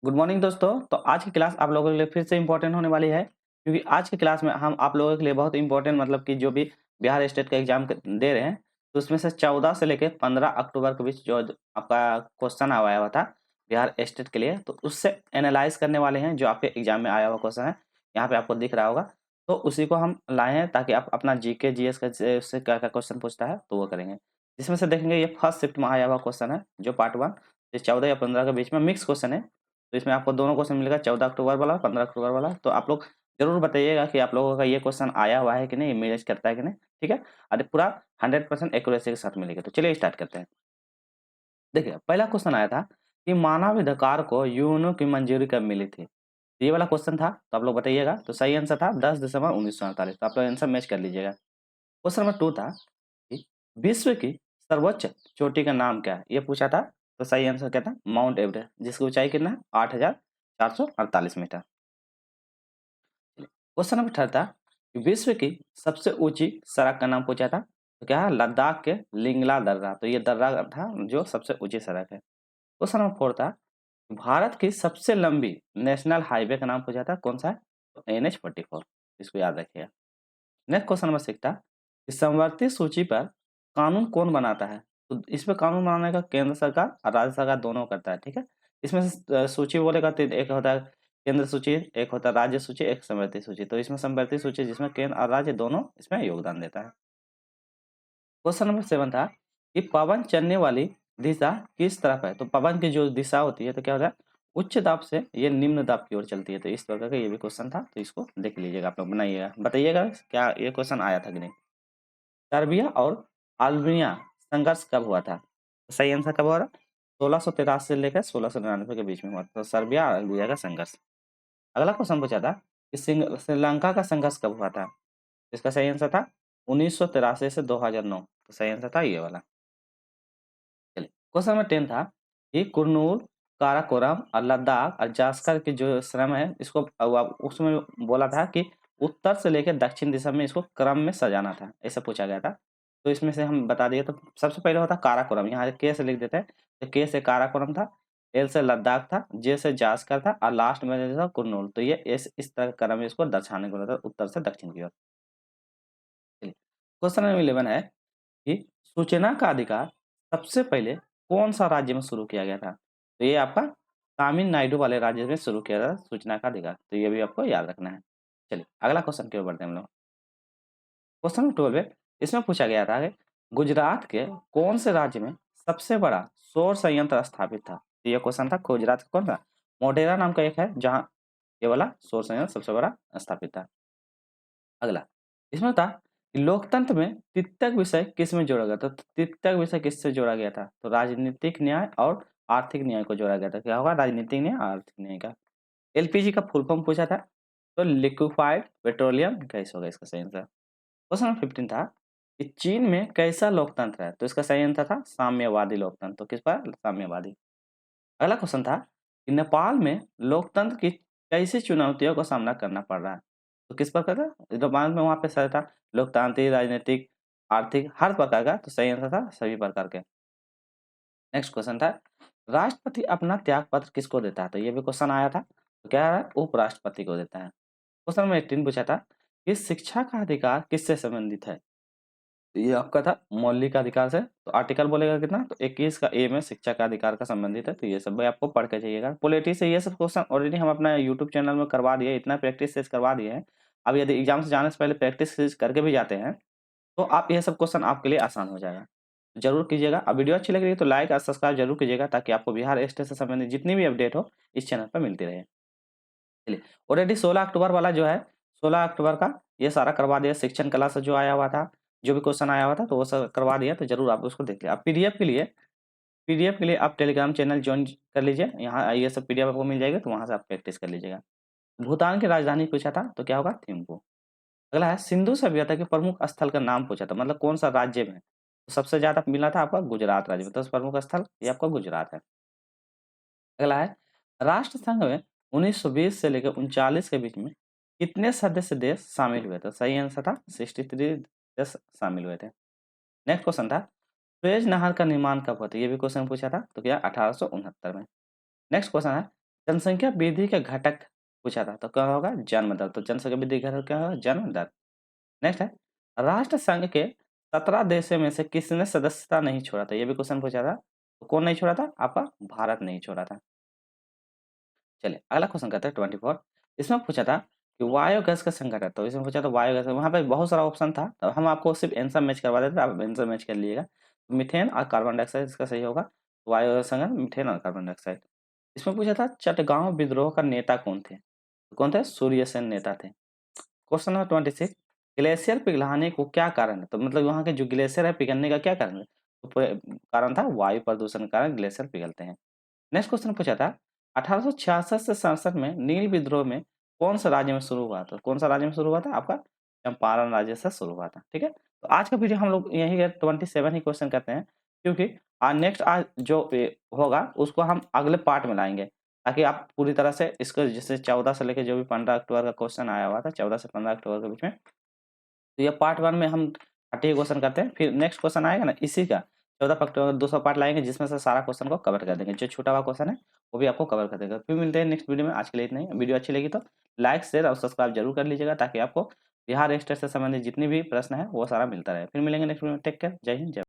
Good morning दोस्तों। तो आज की क्लास आप लोगों के लिए फिर से इम्पोर्टेंट होने वाली है, क्योंकि आज की क्लास में हम आप लोगों के लिए बहुत इम्पोर्टेंट मतलब कि जो भी बिहार स्टेट का एग्जाम दे रहे हैं, तो उसमें से 14 से लेकर 15 अक्टूबर के बीच जो आपका क्वेश्चन आया हुआ था बिहार स्टेट के लिए, तो उससे एनालाइज करने वाले हैं। जो आपके एग्जाम में आया हुआ क्वेश्चन है, यहाँ पे आपको दिख रहा होगा, तो उसी को हम लाए हैं ताकि आप अपना जीके जीएस का उससे क्या क्या क्वेश्चन पूछता है तो वो करेंगे। इसमें से देखेंगे ये फर्स्ट शिफ्ट में आया हुआ क्वेश्चन है, जो पार्ट 1 ये 14 या 15 के बीच में मिक्स क्वेश्चन है। तो इसमें आपको दोनों क्वेश्चन मिलेगा, 14 अक्टूबर वाला, 15 अक्टूबर वाला। तो आप लोग ज़रूर बताइएगा कि आप लोगों का ये क्वेश्चन आया हुआ है कि नहीं, मैच करता है कि नहीं, ठीक है? और पूरा 100% एक्यूरेसी के साथ मिलेगा। तो चलिए स्टार्ट करते हैं। देखिए, पहला क्वेश्चन आया था कि मानवाधिकार को यूएनओ की मंजूरी कब मिली थी? तो ये वाला क्वेश्चन था, तो आप लोग बताइएगा। तो सही आंसर था 10 दिसंबर 1948। तो आप लोग आंसर मैच कर लीजिएगा। क्वेश्चन नंबर 2 था कि विश्व की सर्वोच्च चोटी का नाम क्या है? ये पूछा था। तो सही आंसर क्या था? माउंट एवरेस्ट, जिसकी ऊंचाई कितना है? 8,448 मीटर। क्वेश्चन नंबर 3 था कि विश्व की सबसे ऊंची सड़क का नाम पूछा था। तो क्या है? लद्दाख के लिंगला दर्रा। तो ये दर्रा था जो सबसे ऊंची सड़क है। क्वेश्चन नंबर 4 था भारत की सबसे लंबी नेशनल हाईवे का नाम पूछा था। कौन सा है? तो NH-44। इसको याद रखिएगा। नेक्स्ट क्वेश्चन नंबर 6 था कि समवर्ती सूची पर कानून कौन बनाता है? तो इसमें कानून बनाने का केंद्र सरकार और राज्य सरकार दोनों करता है, ठीक है? इसमें से सूची बोलेगा तो एक होता है केंद्र सूची, एक होता है राज्य सूची, एक समवर्ती सूची। तो इसमें समवर्ती सूची जिसमें केंद्र और राज्य दोनों इसमें योगदान देता है। क्वेश्चन नंबर 7 था कि पवन चलने वाली दिशा किस तरफ है? तो पवन की जो दिशा होती है तो क्या होता है? उच्च दाब से ये निम्न दाब की ओर चलती है। तो इस प्रकार का ये भी क्वेश्चन था, तो इसको देख लीजिएगा, आप लोग बनाइएगा, बताइएगा क्या ये क्वेश्चन आया था कि नहीं। सर्बिया और अल्बानिया संघर्ष कब हुआ था? तो सही आंसर कब हुआ था? 1683 से लेकर 1699 के बीच में हुआ था। तो सर्बिया और अल्बानिया का संघर्ष। अगला क्वेश्चन पूछा था कि श्रीलंका का संघर्ष कब हुआ था? इसका सही आंसर था 1983 से 2009। तो सही आंसर था ये वाला। चलिए क्वेश्चन नंबर 10 था कि कुरनूल, काराकोरम और लद्दाख और जास्कर की जो श्रम है, इसको उसमें बोला था कि उत्तर से लेकर दक्षिण दिशा में इसको क्रम में सजाना था, ऐसा पूछा गया था। तो इसमें से हम बता दिए। तो सबसे पहले होता काराकोरम, यहाँ के से लिख देते हैं। तो के से काराकोरम था, एल से लद्दाख था, जे से जास्कर था और लास्ट में जो था कुरनूल। तो ये इस तरह का क्रम इसको दर्शाने को बोला था, उत्तर से दक्षिण की ओर। चलिए क्वेश्चन नंबर 11 है कि सूचना का अधिकार सबसे पहले कौन सा राज्य में शुरू किया गया था? तो ये आपका तमिलनाडु वाले राज्य में शुरू किया था सूचना का अधिकार। तो ये भी आपको याद रखना है। चलिए अगला क्वेश्चन की ओर बढ़ते हैं हम लोग। क्वेश्चन नंबर 12 है, इसमें पूछा गया था कि गुजरात के कौन से राज्य में सबसे बड़ा सौर संयंत्र स्थापित था? तो ये क्वेश्चन था गुजरात का कौन सा? मोढेरा नाम का एक है जहाँ ये वाला सौर संयंत्र सबसे बड़ा स्थापित था। अगला इसमें था कि लोकतंत्र में तृतीयक विषय किस में जोड़ा गया था? तो तृतीयक विषय किससे जोड़ा गया था? तो राजनीतिक न्याय और आर्थिक न्याय को जोड़ा गया था। क्या होगा? राजनीतिक न्याय और आर्थिक न्याय का। एलपीजी का फुल फॉर्म पूछा था। तो लिक्विफाइड पेट्रोलियम गैस होगा इसका सही आंसर। क्वेश्चन नंबर 15 था कि चीन में कैसा लोकतंत्र है? तो इसका सही आंसर था साम्यवादी लोकतंत्र। तो किस पर? साम्यवादी। अगला क्वेश्चन था कि नेपाल में लोकतंत्र की कैसी चुनौतियों का सामना करना पड़ रहा है? तो किस प्रकार का? नेपाल में वहाँ पे सर था लोकतांत्रिक, राजनीतिक, आर्थिक, हर प्रकार का। तो सही आंसर था सभी प्रकार के। नेक्स्ट क्वेश्चन था राष्ट्रपति अपना त्याग पत्र किसको देता है? तो ये भी क्वेश्चन आया था। तो क्या है? उपराष्ट्रपति को देता है। क्वेश्चन नंबर 18 पूछा था कि शिक्षा का अधिकार किससे संबंधित है? तो ये आपका था मौलिक अधिकार से। तो आर्टिकल बोलेगा कितना? तो 21 का ए में शिक्षा का अधिकार का संबंधित है। तो ये सब भाई आपको पढ़ के जाइएगा। पॉलिटी से ये सब क्वेश्चन ऑलरेडी हम अपना यूट्यूब चैनल में करवा दिए, इतना प्रैक्टिस सेट करवा दिए हैं। अब यदि एग्जाम से जाने से पहले प्रैक्टिस करके भी जाते हैं तो आप ये सब क्वेश्चन आपके लिए आसान हो जाएगा। जरूर कीजिएगा। अब वीडियो अच्छी लग रही है तो लाइक और सब्सक्राइब जरूर कीजिएगा, ताकि आपको बिहार स्टेट से संबंधित जितनी भी अपडेट हो इस चैनल पर मिलती रहे। चलिए ऑलरेडी 16 अक्टूबर वाला जो है, 16 अक्टूबर का ये सारा करवा दिया। शिक्षण कला से जो आया हुआ था, जो भी क्वेश्चन आया हुआ था, तो वो सब करवा दिया। तो जरूर आप उसको देख लिया। अब पीडीएफ के लिए आप टेलीग्राम चैनल ज्वाइन कर लीजिए। यहाँ ये सब पीडीएफ आपको मिल जाएगा, तो वहाँ से आप प्रैक्टिस कर लीजिएगा। भूटान की राजधानी पूछा था, तो क्या होगा? थिम्पू। अगला है सिंधु सभ्यता के प्रमुख स्थल का नाम पूछा था, मतलब कौन सा राज्य में? तो सबसे ज्यादा मिला था आपका गुजरात राज्य में। तो प्रमुख स्थल ये आपका गुजरात है। अगला है राष्ट्र संघ में 1920 से लेकर 39 के बीच में कितने सदस्य देश शामिल हुए थे? सही आंसर था 63 देश शामिल हुए थे। नेक्स्ट क्वेश्चन था सुएज नहर का निर्माण कब हुआ था? ये भी क्वेश्चन पूछा था। तो क्या? 1869 में। नेक्स्ट क्वेश्चन है जनसंख्या वृद्धि का घटक पूछा था, तो क्या होगा? जन्म दर। तो जनसंख्या वृद्धि का घटक क्या होगा? जन्म दर। नेक्स्ट है, राष्ट्र संघ के 17 देशों में से किसने सदस्यता नहीं छोड़ा था? ये भी क्वेश्चन पूछा था। तो कौन नहीं छोड़ा था? आपका भारत नहीं छोड़ा था। चलिए अगला क्वेश्चन करते हैं 24। इसमें पूछा था कि वायु गैस का संकट है, तो इसमें पूछा था वायु गैस, वहाँ पे बहुत सारा ऑप्शन था, तो हम आपको सिर्फ आंसर मैच करवा देते, आप आंसर मैच कर लीजिएगा। मीथेन और कार्बन डाइऑक्साइड इसका सही होगा। वायु गैस संकट मीथेन और कार्बन डाइऑक्साइड। इसमें पूछा था चटगांव विद्रोह का नेता कौन थे? तो कौन थे? सूर्य सेन नेता थे। क्वेश्चन नंबर 26, ग्लेशियर पिघलाने को क्या कारण है? तो मतलब वहाँ के जो ग्लेशियर है पिघलने का क्या कारण है? तो कारण था वायु प्रदूषण के कारण ग्लेशियर पिघलते हैं। नेक्स्ट क्वेश्चन पूछा था 1866 से 67 में नील विद्रोह में कौन सा राज्य में शुरू हुआ था? कौन सा राज्य में शुरू हुआ था? आपका चंपारण राज्य से शुरू हुआ था। ठीक है, तो आज का वीडियो हम लोग यही 27 ही क्वेश्चन करते हैं, क्योंकि आज नेक्स्ट आज जो होगा उसको हम अगले पार्ट में लाएंगे, ताकि आप पूरी तरह से इसको, जैसे 14 से लेकर जो भी 15 अक्टूबर का क्वेश्चन आया हुआ था, 14 से 15 अक्टूबर के बीच में, तो ये पार्ट 1 में हम 30 क्वेश्चन करते हैं। फिर नेक्स्ट क्वेश्चन आएगा ना इसी का 14 अक्टूबर 200 पार्ट लाएंगे, जिसमें से सारा क्वेश्चन को कवर कर देंगे। जो छूटा हुआ क्वेश्चन है वो भी आपको कवर कर देगा। फिर मिलते हैं नेक्स्ट वीडियो में। आज के लिए इतना ही। वीडियो अच्छी लगी तो लाइक शेयर और सब्सक्राइब जरूर कर लीजिएगा, ताकि आपको बिहार स्टेट से संबंधित जितनी भी प्रश्न है वो सारा मिलता रहे। फिर मिलेंगे नेक्स्ट वीडियो में। टेक केयर, जय हिंद, जय